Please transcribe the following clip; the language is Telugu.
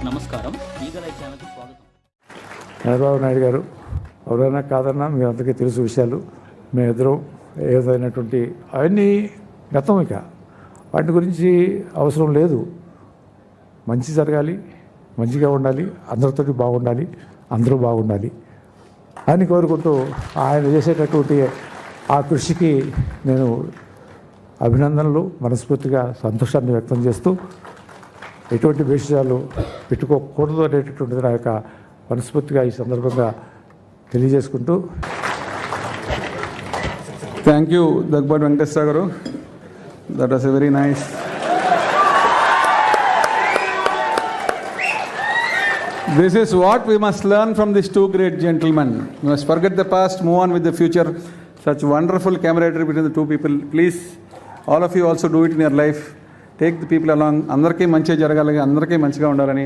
నమస్కారం, ఈగల్ ఐ ఛానల్కి స్వాగతం. చంద్రబాబు నాయుడు గారు ఎవరైనా కాదన్నా మీ అందరికీ తెలుసు విషయాలు. మేమిద్దరం ఏదైనటువంటి అవన్నీ గతం, ఇక వాటి గురించి అవసరం లేదు. మంచి జరగాలి, మంచిగా ఉండాలి, అందరితోటి బాగుండాలి, అందరూ బాగుండాలి అని కోరుకుంటూ ఆయన చేసేటటువంటి ఆ కృషికి నేను అభినందనలు, మనస్ఫూర్తిగా సంతోషాన్ని వ్యక్తం చేస్తూ ఎటువంటి విషయాలు పెట్టుకోకూడదు అనేటటువంటిది నా యొక్క మనస్ఫూర్తిగా ఈ సందర్భంగా తెలియజేసుకుంటూ. Thank you, Dagbad Venkateswara garu. That was a very nice. This is what we must learn from these two great gentlemen. We must forget the past, move on with the future. Such wonderful camaraderie between the two people. Please, all of you also do it in your life. Take the people along. Andarki manchiga jaragali, andarki manchiga undalani.